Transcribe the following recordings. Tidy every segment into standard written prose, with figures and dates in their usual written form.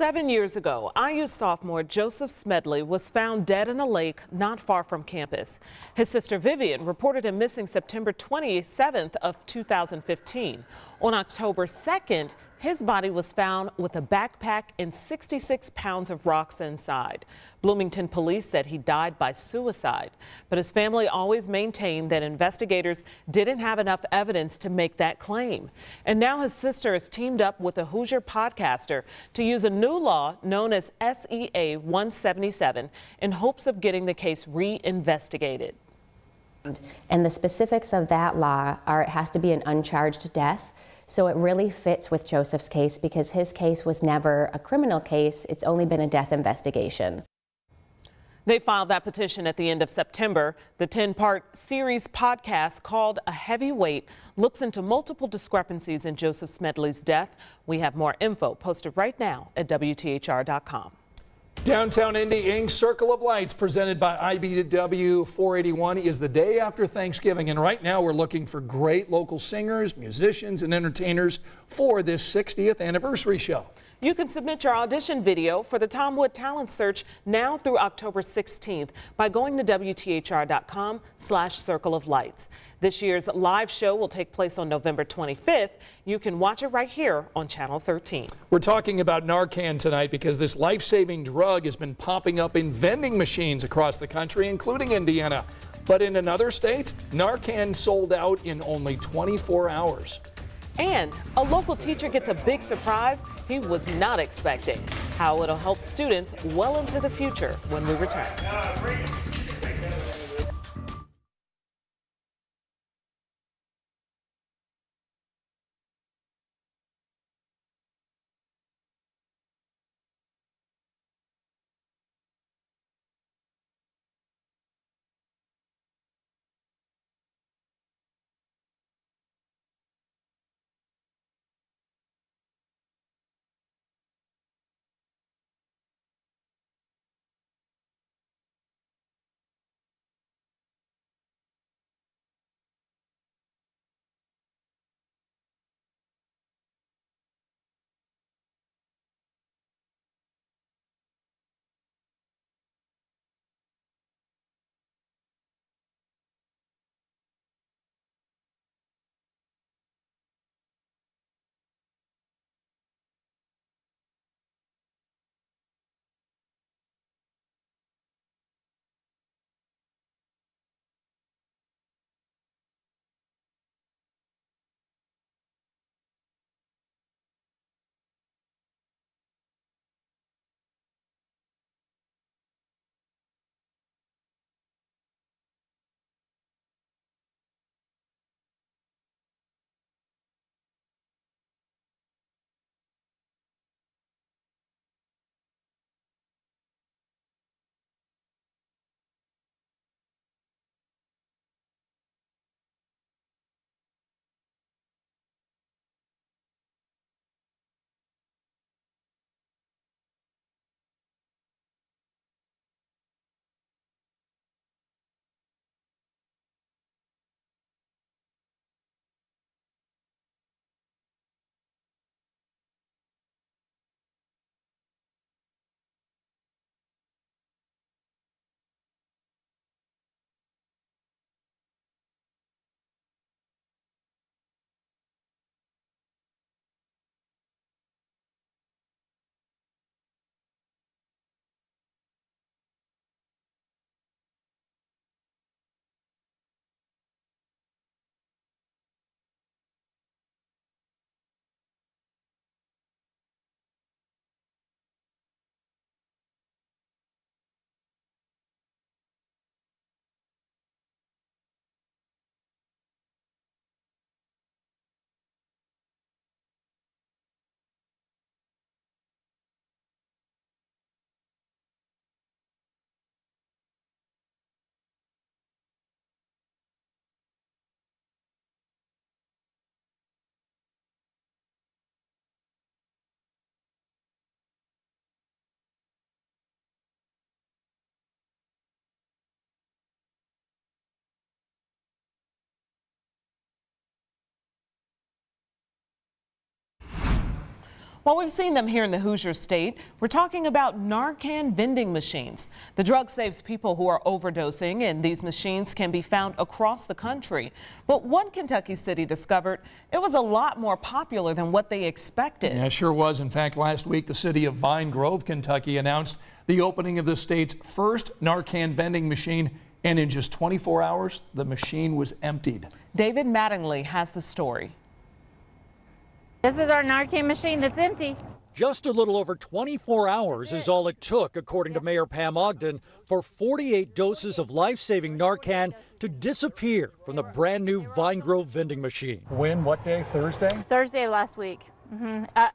7 years ago, IU sophomore Joseph Smedley was found dead in a lake not far from campus. His sister Vivian reported him missing September 27th of 2015. On October 2nd, his body was found with a backpack and 66 pounds of rocks inside. Bloomington police said he died by suicide, but his family always maintained that investigators didn't have enough evidence to make that claim. And now his sister has teamed up with a Hoosier podcaster to use a new law known as SEA 177 in hopes of getting the case reinvestigated. And the specifics of that law are it has to be an uncharged death. So it really fits with Joseph's case because his case was never a criminal case. It's only been a death investigation. They filed that petition at the end of September. The 10-part series podcast called A Heavy Weight looks into multiple discrepancies in Joseph Smedley's death. We have more info posted right now at WTHR.com. Downtown Indy Inc. Circle of Lights, presented by IBW 481, is the day after Thanksgiving. And right now we're looking for great local singers, musicians, and entertainers for this 60th anniversary show. You can submit your audition video for the Tom Wood Talent Search now through October 16th by going to WTHR.com/Circle of Lights. This year's live show will take place on November 25th. You can watch it right here on Channel 13. We're talking about Narcan tonight because this life-saving drug has been popping up in vending machines across the country, including Indiana. But in another state, Narcan sold out in only 24 hours. And a local teacher gets a big surprise he was not expecting. How it'll help students well into the future when we return. Well, we've seen them here in the Hoosier State. We're talking about Narcan vending machines. The drug saves people who are overdosing, and these machines can be found across the country. But one Kentucky city discovered it was a lot more popular than what they expected. Yeah, it sure was. In fact, last week, the city of Vine Grove, Kentucky announced the opening of the state's first Narcan vending machine, and in just 24 hours, the machine was emptied. David Mattingly has the story. This is our Narcan machine that's empty. Just a little over 24 hours is all it took, according to Mayor Pam Ogden, for 48 doses of life-saving Narcan to disappear from the brand new Vine Grove vending machine. When? What day? Thursday? Thursday of last week.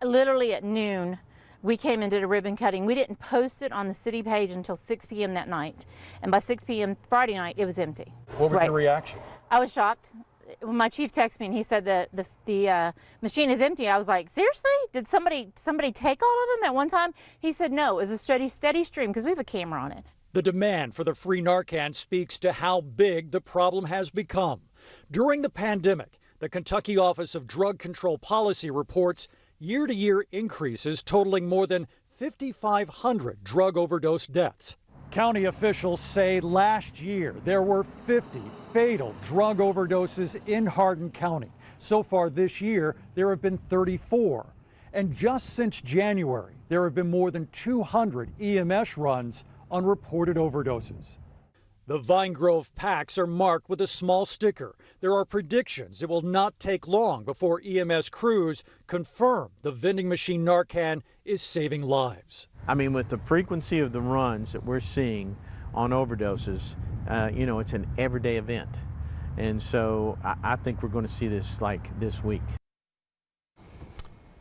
Literally at noon, we came and did a ribbon cutting. We didn't post it on the city page until 6 p.m. that night. And by 6 p.m. Friday night, it was empty. What was your reaction? I was shocked. When my chief texted me and he said that the machine is empty, I was like, seriously? Did somebody take all of them at one time? He said no, it was a steady stream because we have a camera on it. The demand for the free Narcan speaks to how big the problem has become. During the pandemic, the Kentucky Office of Drug Control Policy reports year-to-year increases totaling more than 5,500 drug overdose deaths. County officials say last year there were 50 fatal drug overdoses in Hardin County. So far this year, there have been 34. And just since January, there have been more than 200 EMS runs on reported overdoses. The Vine Grove packs are marked with a small sticker. There are predictions it will not take long before EMS crews confirm the vending machine Narcan is saving lives. I mean, with the frequency of the runs that we're seeing on overdoses, it's an everyday event. And so I think we're going to see this like this week.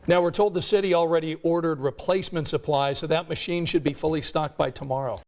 Now, we're told the city already ordered replacement supplies, so that machine should be fully stocked by tomorrow.